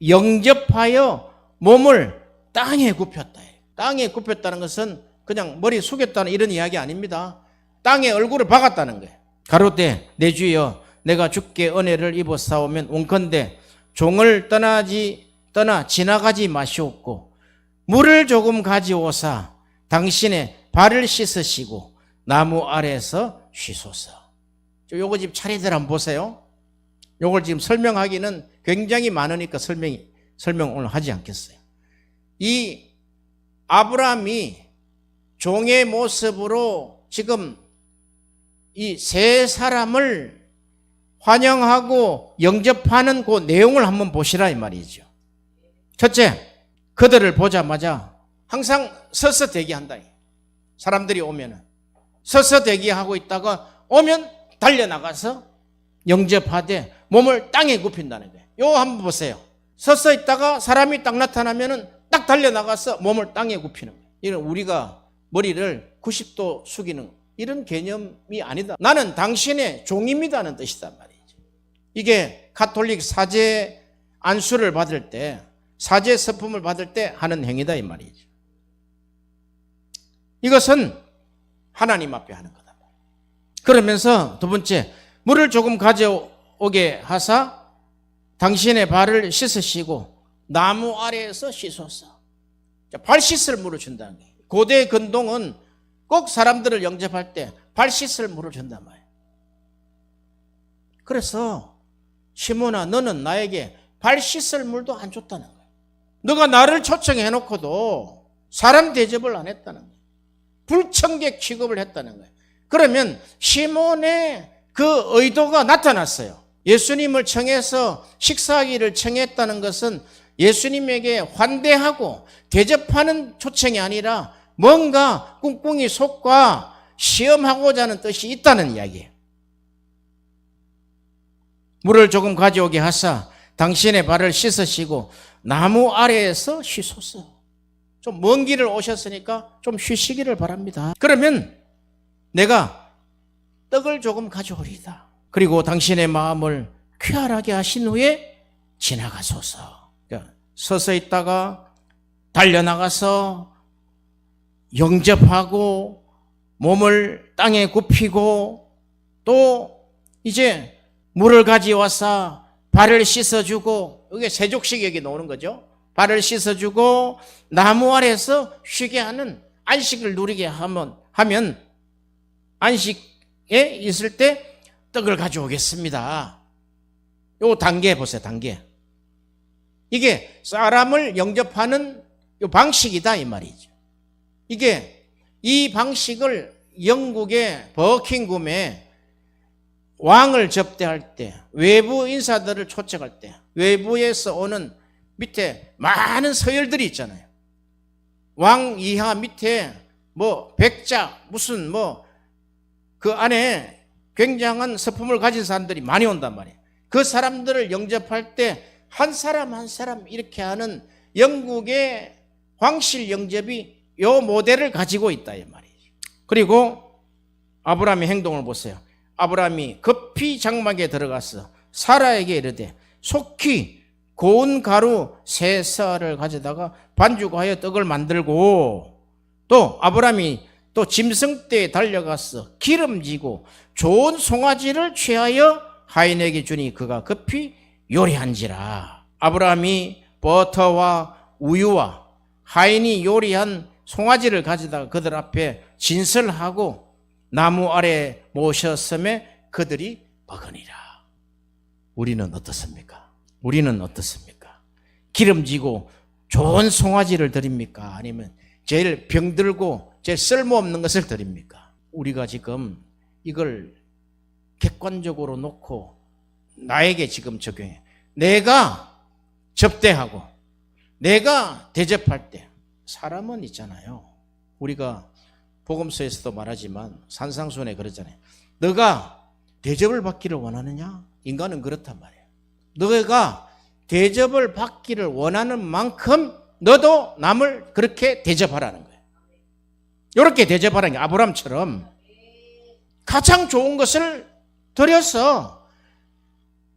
영접하여 몸을 땅에 굽혔다. 땅에 굽혔다는 것은 그냥 머리 숙였다는 이런 이야기 아닙니다. 땅에 얼굴을 박았다는 거예요. 가로되 내 주여 내가 주께 은혜를 입어 싸우면 원컨대 종을 떠나 지나가지 마시옵고 물을 조금 가져오사 당신의 발을 씻으시고 나무 아래에서 쉬소서. 요거 지금 차례대로 한번 보세요. 요걸 지금 설명하기는 굉장히 많으니까 설명 오늘 하지 않겠어요. 이 아브라함이 종의 모습으로 지금 이 세 사람을 환영하고 영접하는 그 내용을 한번 보시라 이 말이죠. 첫째, 그들을 보자마자 항상 서서 대기한다. 사람들이 오면은 서서 대기하고 있다가 오면 달려나가서 영접하되 몸을 땅에 굽힌다는 거예요. 요 한번 보세요. 서서 있다가 사람이 딱 나타나면은 딱 달려나가서 몸을 땅에 굽히는 거예요. 이건 우리가 머리를 90도 숙이는 이런 개념이 아니다. 나는 당신의 종입니다는 뜻이단 말이죠. 이게 가톨릭 사제 안수를 받을 때, 사제 서품을 받을 때 하는 행위다 이 말이죠. 이것은 하나님 앞에 하는 거다. 그러면서 두 번째, 물을 조금 가져오게 하사 당신의 발을 씻으시고 나무 아래에서 씻소서. 발 씻을 물을 준다는 거예요. 고대 근동은 꼭 사람들을 영접할 때 발 씻을 물을 준단 말이에요. 그래서 시몬아 너는 나에게 발 씻을 물도 안 줬다는 거예요. 너가 나를 초청해 놓고도 사람 대접을 안 했다는 거예요. 불청객 취급을 했다는 거예요. 그러면 시몬의 그 의도가 나타났어요. 예수님을 청해서 식사하기를 청했다는 것은 예수님에게 환대하고 대접하는 초청이 아니라 뭔가 꿍꿍이 속과 시험하고자 하는 뜻이 있다는 이야기예요. 물을 조금 가져오게 하사 당신의 발을 씻으시고 나무 아래에서 쉬소서. 좀 먼 길을 오셨으니까 좀 쉬시기를 바랍니다. 그러면 내가 떡을 조금 가져오리다. 그리고 당신의 마음을 쾌활하게 하신 후에 지나가소서. 그러니까 서서 있다가 달려나가서 영접하고 몸을 땅에 굽히고 또 이제 물을 가져와서 발을 씻어주고, 이게 세족식 얘기 나오는 거죠. 발을 씻어주고 나무 아래에서 쉬게 하는 안식을 누리게 하면 안식에 있을 때 떡을 가져오겠습니다. 요 단계 보세요. 단계. 이게 사람을 영접하는 요 방식이다 이 말이죠. 이게 이 방식을 영국의 버킹엄에 왕을 접대할 때, 외부 인사들을 초청할 때, 외부에서 오는 밑에 많은 서열들이 있잖아요. 왕 이하 밑에 뭐 백자 무슨 뭐 그 안에 굉장한 서품을 가진 사람들이 많이 온단 말이에요. 그 사람들을 영접할 때 한 사람 한 사람 이렇게 하는 영국의 황실 영접이 요 모델을 가지고 있다 이 말이에요. 그리고 아브라함의 행동을 보세요. 아브라함이 급히 장막에 들어가서 사라에게 이르되 속히 고운 가루 세 쌀을 가져다가 반죽하여 떡을 만들고, 또 아브라함이 또 짐승떼에 달려가서 기름지고 좋은 송아지를 취하여 하인에게 주니 그가 급히 요리한지라. 아브라함이 버터와 우유와 하인이 요리한 송아지를 가져다가 그들 앞에 진설하고 나무 아래 모셨음에 그들이 먹으니라. 우리는 어떻습니까? 우리는 어떻습니까? 기름지고 좋은 송아지를 드립니까? 아니면 제일 병들고 제일 쓸모없는 것을 드립니까? 우리가 지금 이걸 객관적으로 놓고 나에게 지금 적용해. 내가 접대하고 내가 대접할 때 사람은 있잖아요. 우리가 복음서에서도 말하지만 산상수훈에 그러잖아요. 너가 대접을 받기를 원하느냐? 인간은 그렇단 말이에요. 너가 대접을 받기를 원하는 만큼 너도 남을 그렇게 대접하라는 거예요. 이렇게 대접하라는 게 아브라함처럼 가장 좋은 것을 드려서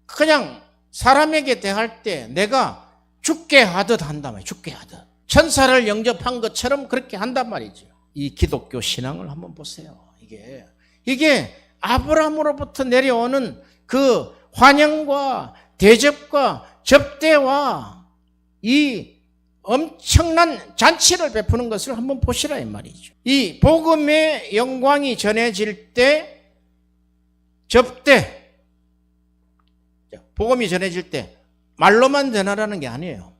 그냥 사람에게 대할 때 내가 죽게 하듯 한단 말이에요. 죽게 하듯. 천사를 영접한 것처럼 그렇게 한단 말이죠. 이 기독교 신앙을 한번 보세요. 이게 아브라함으로부터 내려오는 그 환영과 대접과 접대와 이 엄청난 잔치를 베푸는 것을 한번 보시라 이 말이죠. 이 복음의 영광이 전해질 때 접대, 복음이 전해질 때 말로만 전하라는 게 아니에요.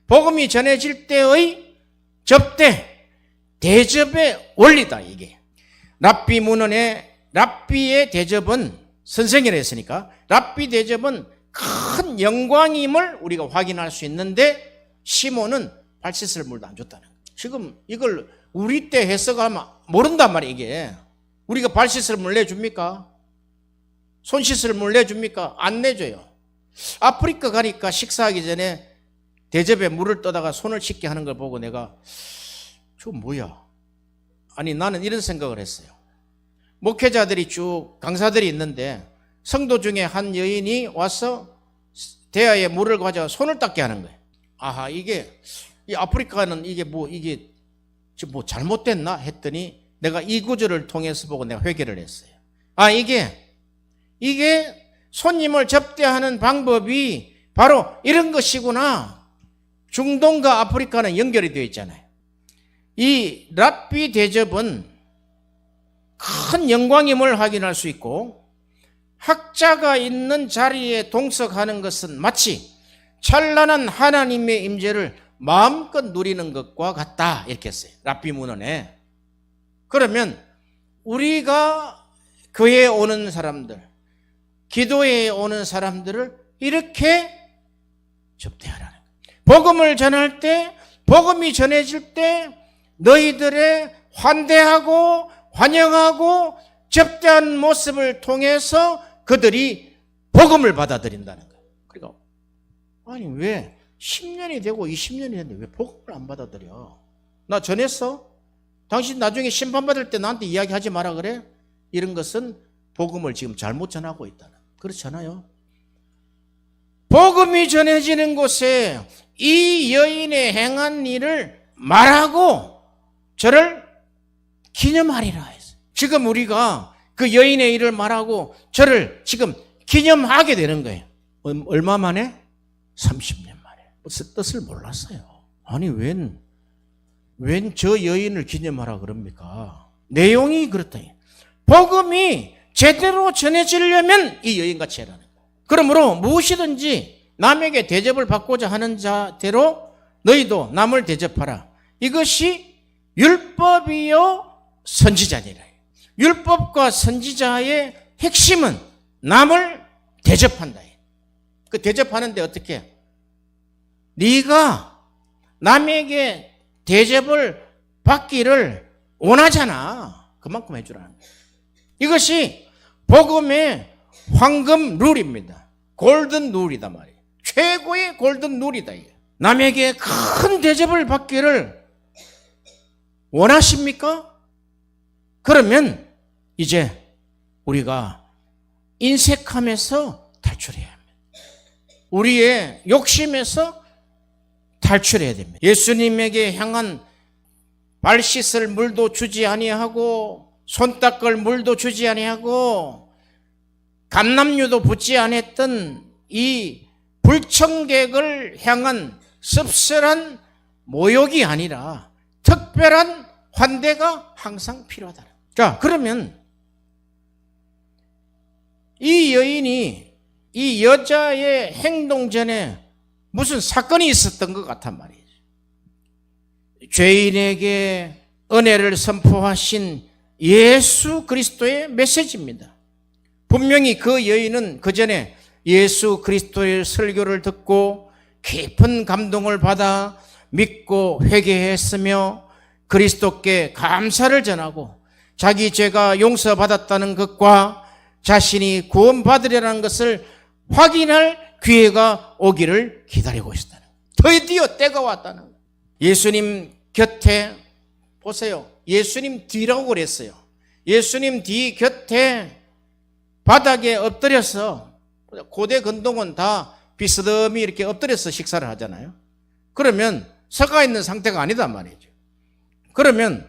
복음이 전해질 때의 접대, 대접의 원리다 이게. 랍비 문헌에 랍비의 대접은 선생이라 했으니까 랍비 대접은 큰 영광임을 우리가 확인할 수 있는데 시몬은 발 씻을 물도 안 줬다는 거예요. 지금 이걸 우리 때 해석하면 모른단 말이에요. 이게 우리가 발 씻을 물 내줍니까? 손 씻을 물 내줍니까? 안 내줘요. 아프리카 가니까 식사하기 전에 대접에 물을 떠다가 손을 씻게 하는 걸 보고 내가 저거 뭐야? 아니 나는 이런 생각을 했어요. 목회자들이 쭉 강사들이 있는데 성도 중에 한 여인이 와서 대야에 물을 가져와 손을 닦게 하는 거예요. 아하, 이게 이 아프리카는 이게 뭐 잘못됐나 했더니 내가 이 구절을 통해서 보고 내가 회개를 했어요. 아, 이게 손님을 접대하는 방법이 바로 이런 것이구나. 중동과 아프리카는 연결이 되어 있잖아요. 이 랍비 대접은 큰 영광임을 확인할 수 있고 학자가 있는 자리에 동석하는 것은 마치 찬란한 하나님의 임재를 마음껏 누리는 것과 같다 이렇게 했어요. 랍비 문헌에. 그러면 우리가 교회에 오는 사람들, 기도회에 오는 사람들을 이렇게 접대하라는 거예요. 복음을 전할 때, 복음이 전해질 때 너희들의 환대하고 환영하고 접대하는 모습을 통해서 그들이 복음을 받아들인다는 거예요. 그러니까 아니 왜 10년이 되고 20년이 됐는데 왜 복음을 안 받아들여? 나 전했어? 당신 나중에 심판받을 때 나한테 이야기하지 마라 그래? 이런 것은 복음을 지금 잘못 전하고 있다는. 그렇잖아요. 복음이 전해지는 곳에 이 여인의 행한 일을 말하고 저를 기념하리라 했어요. 지금 우리가 그 여인의 일을 말하고 저를 지금 기념하게 되는 거예요. 얼마 만에? 30년 만에. 뜻을 몰랐어요. 아니 웬 저 여인을 기념하라 그럽니까? 내용이 그렇다. 복음이 제대로 전해지려면 이 여인같이 해라는 거예요. 그러므로 무엇이든지 남에게 대접을 받고자 하는 자대로 너희도 남을 대접하라. 이것이 율법이요 선지자니라. 율법과 선지자의 핵심은 남을 대접한다. 그 대접하는데 어떻게? 네가 남에게 대접을 받기를 원하잖아. 그만큼 해주라는 거예요. 이것이 복음의 황금 룰입니다. 골든 룰이다 말이에요. 최고의 골든 룰이다. 남에게 큰 대접을 받기를 원하십니까? 그러면 이제 우리가 인색함에서 탈출해야 합니다. 우리의 욕심에서 탈출해야 됩니다. 예수님에게 향한 발 씻을 물도 주지 아니하고 손 닦을 물도 주지 아니하고 감람유도 붓지 아니했던 이 불청객을 향한 씁쓸한 모욕이 아니라 특별한 환대가 항상 필요하다. 자, 그러면 이 여인이 이 여자의 행동 전에 무슨 사건이 있었던 것 같단 말이에요. 죄인에게 은혜를 선포하신 예수 그리스도의 메시지입니다. 분명히 그 여인은 그 전에 예수 그리스도의 설교를 듣고 깊은 감동을 받아 믿고 회개했으며 그리스도께 감사를 전하고 자기 죄가 용서받았다는 것과 자신이 구원받으려는 것을 확인할 기회가 오기를 기다리고 있었다는 거예요. 드디어 때가 왔다는 거예요. 예수님 곁에 보세요. 예수님 뒤라고 그랬어요. 예수님 뒤 곁에 바닥에 엎드려서, 고대 근동은 다 비스듬히 이렇게 엎드려서 식사를 하잖아요. 그러면 서가 있는 상태가 아니단 말이죠. 그러면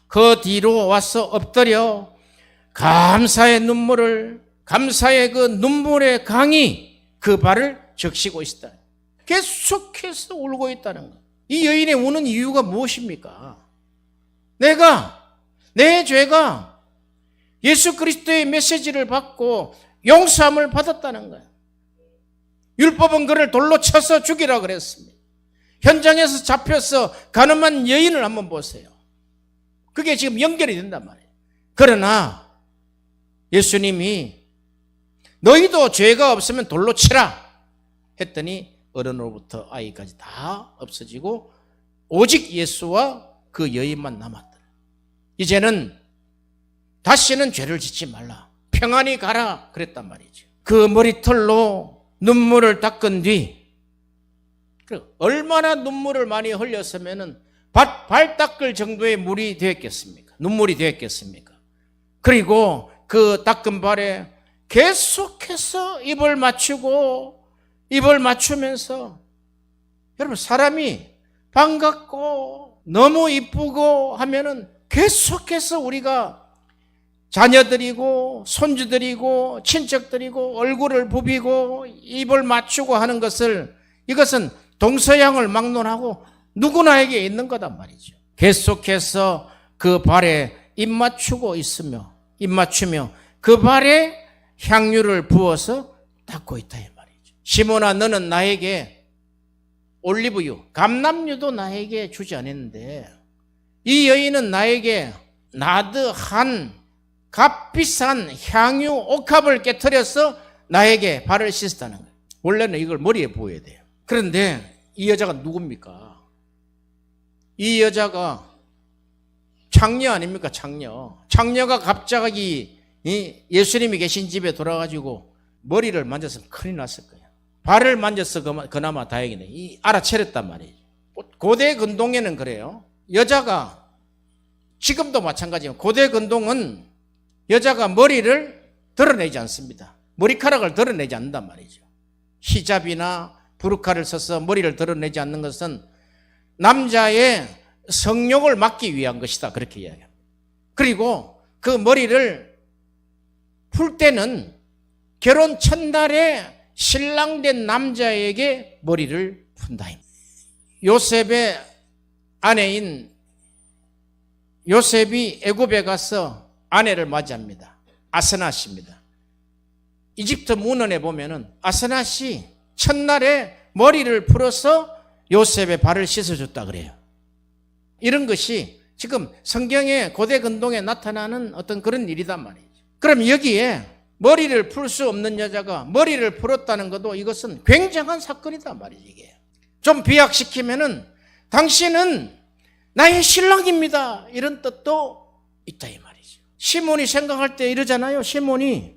그 뒤로 와서 엎드려 감사의 그 눈물의 강이 그 발을 적시고 있다. 계속해서 울고 있다는 것. 이 여인의 우는 이유가 무엇입니까? 내 죄가 예수 그리스도의 메시지를 받고 용서함을 받았다는 거예요. 율법은 그를 돌로 쳐서 죽이라 그랬습니다. 현장에서 잡혀서 가늠한 여인을 한번 보세요. 그게 지금 연결이 된단 말이에요. 그러나 예수님이 너희도 죄가 없으면 돌로 치라 했더니 어른으로부터 아이까지 다 없어지고 오직 예수와 그 여인만 남았다. 이제는 다시는 죄를 짓지 말라. 평안히 가라 그랬단 말이죠. 그 머리털로 눈물을 닦은 뒤 얼마나 눈물을 많이 흘렸으면 발 닦을 정도의 물이 되었겠습니까? 눈물이 되었겠습니까? 그리고 그 닦은 발에 계속해서 입을 맞추면서 여러분 사람이 반갑고 너무 이쁘고 하면은 계속해서 우리가 자녀들이고 손주들이고 친척들이고 얼굴을 부비고 입을 맞추고 하는 이것은 동서양을 막론하고 누구나에게 있는 거단 말이죠. 계속해서 그 발에 입 맞추며 그 발에 향유를 부어서 닦고 있다 이 말이죠. 시몬아 너는 나에게 올리브유, 감람유도 나에게 주지 않았는데 이 여인은 나에게 나드한 값비싼 향유 옥합을 깨트려서 나에게 발을 씻었다는 거예요. 원래는 이걸 머리에 부어야 돼요. 그런데 이 여자가 누굽니까? 이 여자가 창녀 아닙니까? 창녀가 갑자기 예수님이 계신 집에 돌아가지고 머리를 만졌으면 큰일 났을 거예요. 발을 만져서 그나마 다행이네. 알아차렸단 말이에요. 고대 근동에는 그래요. 여자가 지금도 마찬가지예요. 고대 근동은 여자가 머리를 드러내지 않습니다. 머리카락을 드러내지 않는단 말이죠. 히잡이나 부르카를 써서 머리를 드러내지 않는 것은 남자의 성욕을 막기 위한 것이다. 그렇게 이야기합니다. 그리고 그 머리를 풀 때는 결혼 첫날에 신랑된 남자에게 머리를 푼다. 요셉의 아내인 요셉이 애굽에 가서 아내를 맞이합니다. 아스낫입니다. 이집트 문헌에 보면은 아스낫이 첫날에 머리를 풀어서 요셉의 발을 씻어줬다 그래요. 이런 것이 지금 성경의 고대 근동에 나타나는 어떤 그런 일이단 말이죠. 그럼 여기에 머리를 풀 수 없는 여자가 머리를 풀었다는 것도 이것은 굉장한 사건이단 말이죠. 이게 좀 비약시키면은 당신은 나의 신랑입니다. 이런 뜻도 있다 이 말이죠. 시몬이 생각할 때 이러잖아요. 시몬이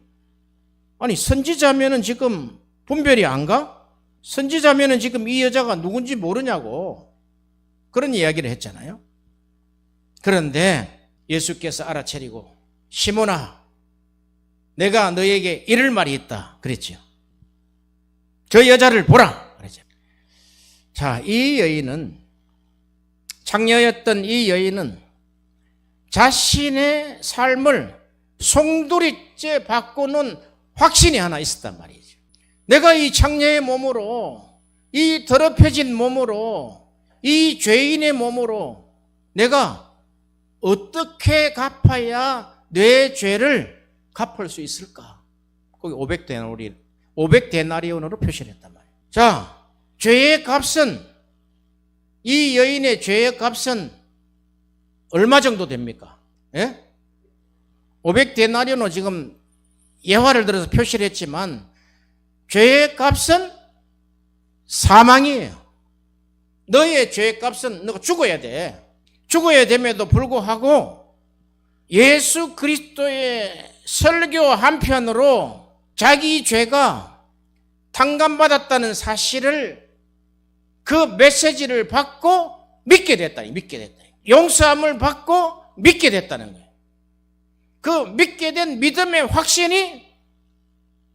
아니 선지자면은 지금 분별이 안 가? 선지자면은 지금 이 여자가 누군지 모르냐고 그런 이야기를 했잖아요. 그런데 예수께서 알아차리고 시몬아 내가 너에게 이럴 말이 있다 그랬죠. 저 여자를 보라 그랬죠. 자, 이 여인은 창녀였던 이 여인은 자신의 삶을 송두리째 바꾸는 확신이 하나 있었단 말이죠. 내가 이 창녀의 몸으로 이 더럽혀진 몸으로 이 죄인의 몸으로 내가 어떻게 갚아야 내 죄를 갚을 수 있을까? 거기 500데나리온으로 표시를 했단 말이에요. 자, 죄의 값은 이 여인의 죄의 값은 얼마 정도 됩니까? 예? 500데나리온은 지금 예화를 들어서 표시를 했지만 죄의 값은 사망이에요. 너의 죄의 값은 너가 죽어야 돼. 죽어야 됨에도 불구하고 예수 그리스도의 설교 한편으로 자기 죄가 탕감받았다는 사실을, 그 메시지를 받고 믿게 됐다. 용서함을 받고 믿게 됐다는 거예요. 그 믿게 된 믿음의 확신이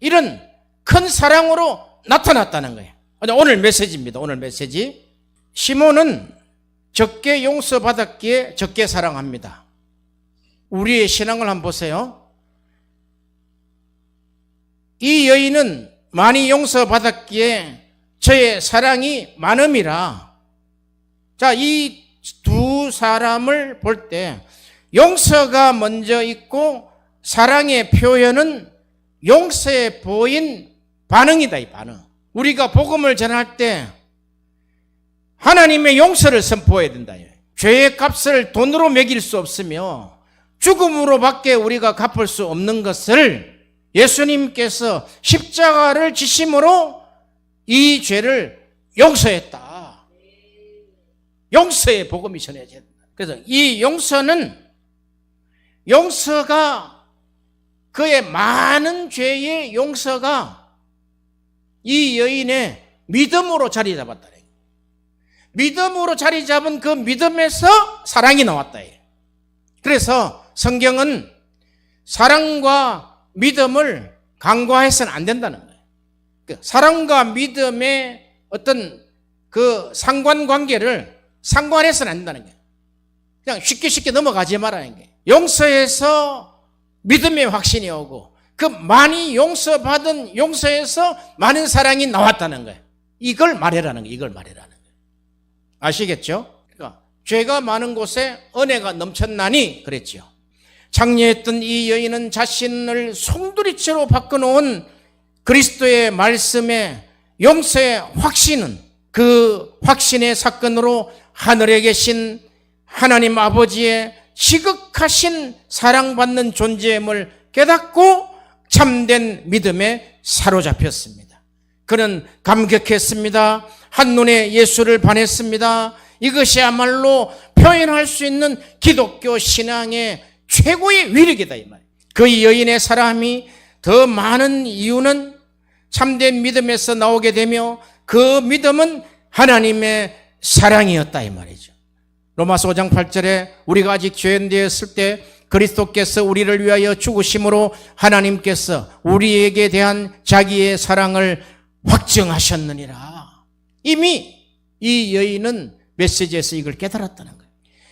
이런 큰 사랑으로 나타났다는 거예요. 오늘 메시지입니다. 오늘 메시지. 시몬은 적게 용서받았기에 적게 사랑합니다. 우리의 신앙을 한번 보세요. 이 여인은 많이 용서받았기에 저의 사랑이 많음이라. 자, 이 두 사람을 볼 때 용서가 먼저 있고 사랑의 표현은 용서에 보인 반응이다, 이 반응. 우리가 복음을 전할 때 하나님의 용서를 선포해야 된다. 죄의 값을 돈으로 매길 수 없으며 죽음으로밖에 우리가 갚을 수 없는 것을 예수님께서 십자가를 지심으로 이 죄를 용서했다. 용서의 복음이 전해져야 된다. 그래서 이 용서가 그의 많은 죄의 용서가 이 여인의 믿음으로 자리 잡았다. 믿음으로 자리 잡은 그 믿음에서 사랑이 나왔다. 그래서 성경은 사랑과 믿음을 간과해서는 안 된다는 거예요. 사랑과 믿음의 어떤 그 상관관계를 상관해서는 안 된다는 거예요. 그냥 쉽게 넘어가지 말라는 거예요. 용서에서 믿음의 확신이 오고 그 많이 용서받은 용서에서 많은 사랑이 나왔다는 거예요. 이걸 말해라는 거예요. 이걸 말해라는 거예요. 아시겠죠? 그러니까 죄가 많은 곳에 은혜가 넘쳤나니 그랬죠. 장례했던 이 여인은 자신을 송두리째로 바꿔놓은 그리스도의 말씀에 용서의 확신은 그 확신의 사건으로 하늘에 계신 하나님 아버지의 지극하신 사랑받는 존재임을 깨닫고 참된 믿음에 사로잡혔습니다. 그는 감격했습니다. 한눈에 예수를 반했습니다. 이것이야말로 표현할 수 있는 기독교 신앙의 최고의 위력이다, 이 말이에요. 그 여인의 사랑이 더 많은 이유는 참된 믿음에서 나오게 되며 그 믿음은 하나님의 사랑이었다, 이 말이죠. 로마서 5장 8절에 우리가 아직 죄인되었을 때 그리스도께서 우리를 위하여 죽으심으로 하나님께서 우리에게 대한 자기의 사랑을 확증하셨느니라. 이미 이 여인은 메시지에서 이걸 깨달았다는 거예요.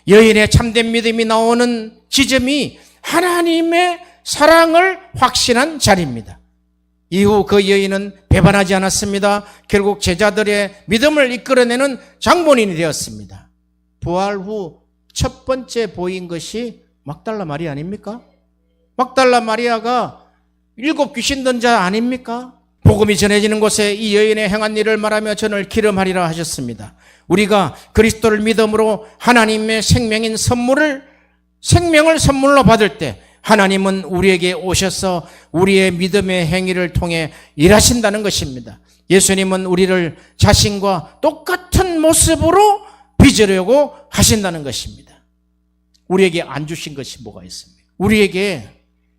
여인의 참된 믿음이 나오는 지점이 하나님의 사랑을 확신한 자리입니다. 이후 그 여인은 배반하지 않았습니다. 결국 제자들의 믿음을 이끌어내는 장본인이 되었습니다. 부활 후 첫 번째 보인 것이 막달라 마리아 아닙니까? 막달라 마리아가 7 귀신 든 자 아닙니까? 복음이 전해지는 곳에 이 여인의 행한 일을 말하며 저를 기름하리라 하셨습니다. 우리가 그리스도를 믿음으로 하나님의 생명인 생명을 선물로 받을 때 하나님은 우리에게 오셔서 우리의 믿음의 행위를 통해 일하신다는 것입니다. 예수님은 우리를 자신과 똑같은 모습으로 빚으려고 하신다는 것입니다. 우리에게 안 주신 것이 뭐가 있습니까? 우리에게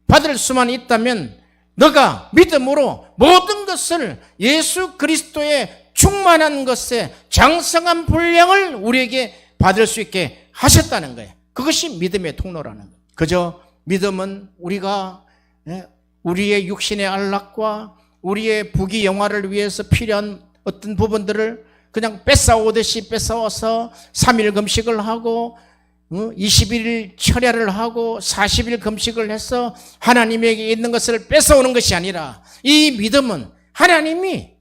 받을 수만 있다면 너가 믿음으로 모든 것을 예수 그리스도의 충만한 것에 장성한 분량을 우리에게 받을 수 있게 하셨다는 거예요. 그것이 믿음의 통로라는 거예요. 그저 믿음은 우리가 우리의 육신의 안락과 우리의 부귀영화를 위해서 필요한 어떤 부분들을 그냥 뺏어오듯이 뺏어와서 3일 금식을 하고 21일 철야를 하고 40일 금식을 해서 하나님에게 있는 것을 뺏어오는 것이 아니라 이 믿음은 하나님이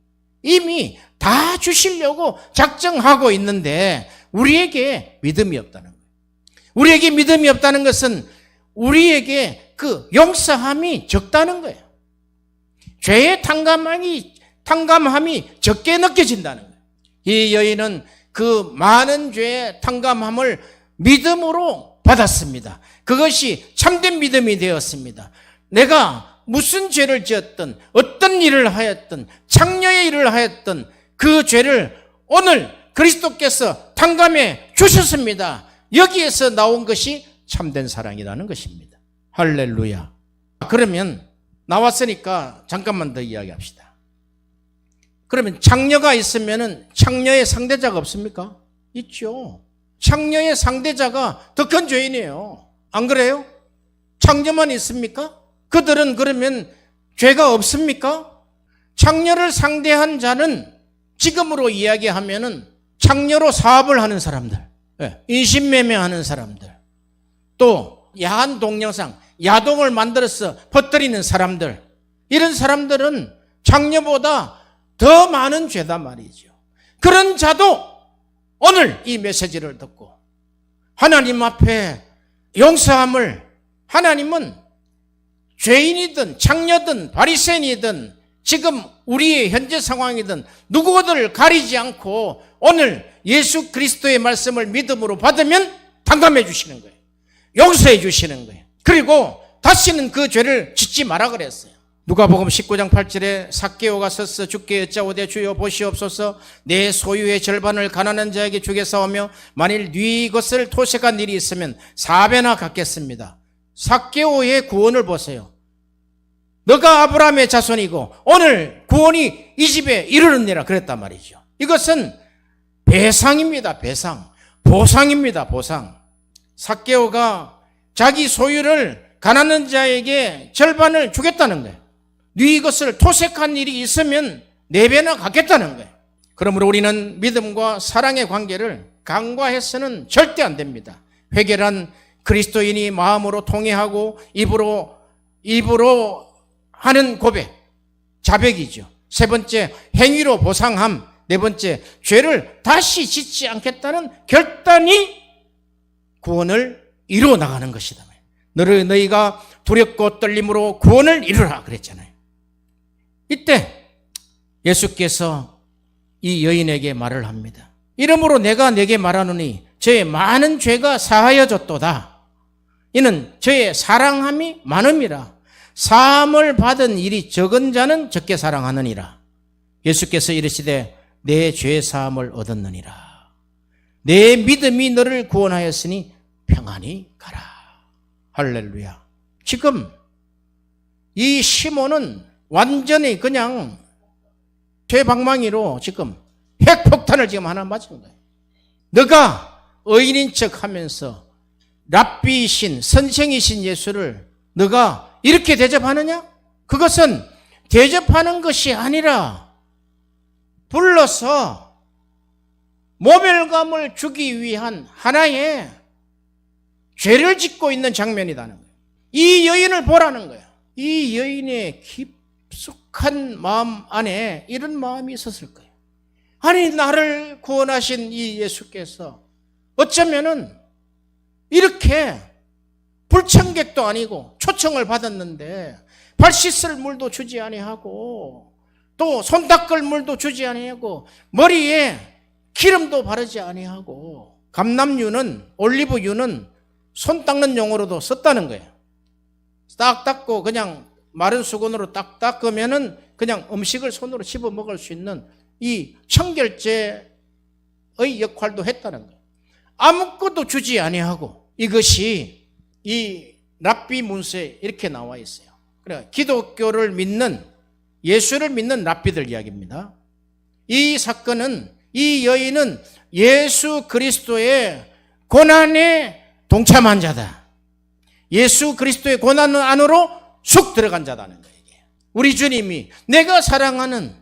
이미 다 주시려고 작정하고 있는데 우리에게 믿음이 없다는 거예요. 우리에게 믿음이 없다는 것은 우리에게 그 용서함이 적다는 거예요. 죄의 탕감함이 적게 느껴진다는 거예요. 이 여인은 그 많은 죄의 탕감함을 믿음으로 받았습니다. 그것이 참된 믿음이 되었습니다. 내가 무슨 죄를 지었든 어떤 일을 하였든 창녀의 일을 하였든 그 죄를 오늘 그리스도께서 탕감해 주셨습니다. 여기에서 나온 것이 참된 사랑이라는 것입니다. 할렐루야. 그러면 나왔으니까 잠깐만 더 이야기합시다. 그러면 창녀가 있으면 창녀의 상대자가 없습니까? 있죠. 창녀의 상대자가 더 큰 죄인이에요. 안 그래요? 창녀만 있습니까? 그들은 그러면 죄가 없습니까? 창녀를 상대한 자는 지금으로 이야기하면은 창녀로 사업을 하는 사람들, 인신매매하는 사람들, 또 야한 동영상, 야동을 만들어서 퍼뜨리는 사람들, 이런 사람들은 창녀보다 더 많은 죄다 말이죠. 그런 자도 오늘 이 메시지를 듣고 하나님 앞에 용서함을, 하나님은 죄인이든 창녀든 바리새인이든 지금 우리의 현재 상황이든 누구를 가리지 않고 오늘 예수 그리스도의 말씀을 믿음으로 받으면 탕감해 주시는 거예요. 용서해 주시는 거예요. 그리고 다시는 그 죄를 짓지 마라 그랬어요. 누가복음 19장 8절에 삭개오가 서서 주께 여짜오되 주여 보시옵소서 내 소유의 절반을 가난한 자에게 주겠사오며 만일 네 것을 토색한 일이 있으면 4배나 갚겠습니다. 삭개오의 구원을 보세요. 너가 아브라함의 자손이고 오늘 구원이 이 집에 이르렀느니라 그랬단 말이죠. 이것은 배상입니다. 배상. 보상입니다. 보상. 삭개오가 자기 소유를 가난한 자에게 절반을 주겠다는 거예요. 네 것을 토색한 일이 있으면 4배나 갚겠다는 거예요. 그러므로 우리는 믿음과 사랑의 관계를 간과해서는 절대 안 됩니다. 회개란 그리스도인이 마음으로 통회하고 입으로 하는 고백, 자백이죠. 세 번째, 행위로 보상함. 네 번째, 죄를 다시 짓지 않겠다는 결단이 구원을 이루어 나가는 것이다. 너희가 두렵고 떨림으로 구원을 이루라 그랬잖아요. 이때 예수께서 이 여인에게 말을 합니다. 이러므로 내가 내게 말하노니 저의 많은 죄가 사하여졌도다. 이는 저의 사랑함이 많음이라. 사함을 받은 일이 적은 자는 적게 사랑하느니라. 예수께서 이르시되 내 죄 사함을 얻었느니라. 내 믿음이 너를 구원하였으니 평안히 가라. 할렐루야. 지금 이 시몬은 완전히 그냥 죄방망이로 지금 핵폭탄을 지금 하나 맞은 거예요. 너가 의인인 척 하면서 랍비이신 선생이신 예수를 너가 이렇게 대접하느냐? 그것은 대접하는 것이 아니라 불러서 모멸감을 주기 위한 하나의 죄를 짓고 있는 장면이라는 거예요. 이 여인을 보라는 거예요. 이 여인의 깊숙한 마음 안에 이런 마음이 있었을 거예요. 아니, 나를 구원하신 이 예수께서 어쩌면은 이렇게 불청객도 아니고 초청을 받았는데 발 씻을 물도 주지 아니하고 또 손 닦을 물도 주지 아니하고 머리에 기름도 바르지 아니하고 감람유는 올리브유는 손 닦는 용어로도 썼다는 거예요. 딱 닦고 그냥 마른 수건으로 딱 닦으면은 그냥 음식을 손으로 씹어 먹을 수 있는 이 청결제의 역할도 했다는 거예요. 아무것도 주지 아니하고 이것이 이 랍비 문서에 이렇게 나와 있어요. 그래, 기독교를 믿는 예수를 믿는 랍비들 이야기입니다. 이 사건은 이 여인은 예수 그리스도의 고난에 동참한 자다. 예수 그리스도의 고난 안으로 쑥 들어간 자다는 거예요. 우리 주님이 내가 사랑하는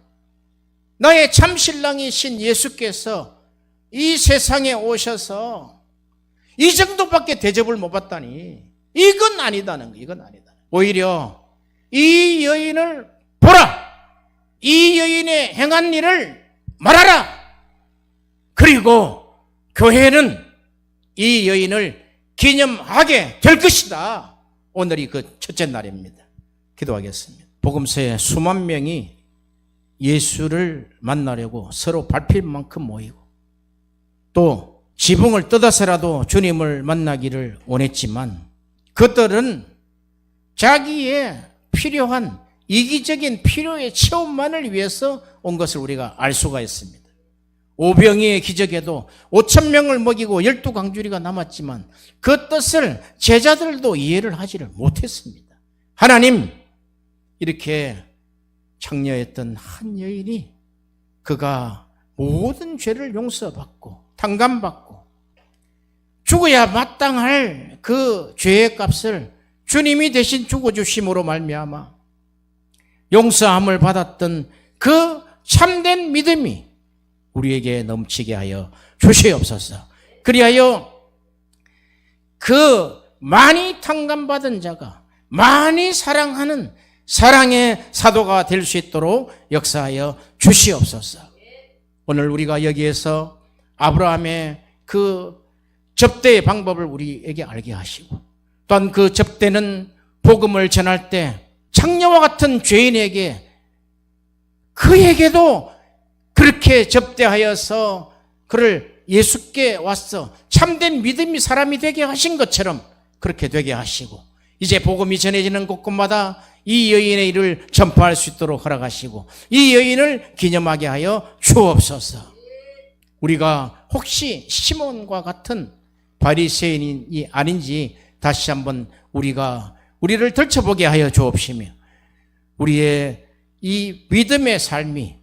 나의 참신랑이신 예수께서 이 세상에 오셔서 이 정도밖에 대접을 못 받다니 이건 아니다는 거예요. 이건 아니다. 오히려 이 여인을 보라. 이 여인의 행한 일을 말하라. 그리고 교회는 이 여인을 기념하게 될 것이다. 오늘이 그 첫째 날입니다. 기도하겠습니다. 복음서에 수만 명이 예수를 만나려고 서로 밟힐 만큼 모이고 또 지붕을 뜯어서라도 주님을 만나기를 원했지만 그들은 자기의 필요한 이기적인 필요의 체험만을 위해서 온 것을 우리가 알 수가 있습니다. 오병이의 기적에도 5,000명을 먹이고 12강주리가 남았지만 그 뜻을 제자들도 이해를 하지를 못했습니다. 하나님, 이렇게 창녀였던 한 여인이 그가 모든 죄를 용서받고 탕감받고 죽어야 마땅할 그 죄의 값을 주님이 대신 죽어주심으로 말미암아 용서함을 받았던 그 참된 믿음이 우리에게 넘치게 하여 주시옵소서. 그리하여 그 많이 탕감받은 자가 많이 사랑하는 사랑의 사도가 될 수 있도록 역사하여 주시옵소서. 오늘 우리가 여기에서 아브라함의 그 접대의 방법을 우리에게 알게 하시고 또한 그 접대는 복음을 전할 때 창녀와 같은 죄인에게 그에게도 그렇게 접대하여서 그를 예수께 와서 참된 믿음이 사람이 되게 하신 것처럼 그렇게 되게 하시고 이제 복음이 전해지는 곳곳마다 이 여인의 일을 전파할 수 있도록 허락하시고 이 여인을 기념하게 하여 주옵소서. 우리가 혹시 시몬과 같은 바리새인이 아닌지 다시 한번 우리를 들춰보게 하여 주옵시며 우리의 이 믿음의 삶이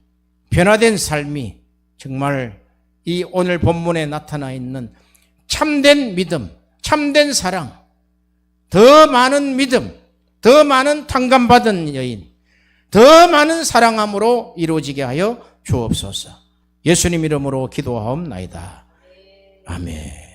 변화된 삶이 정말 이 오늘 본문에 나타나 있는 참된 믿음, 참된 사랑, 더 많은 믿음, 더 많은 탕감받은 여인, 더 많은 사랑함으로 이루어지게 하여 주옵소서. 예수님 이름으로 기도하옵나이다. 아멘.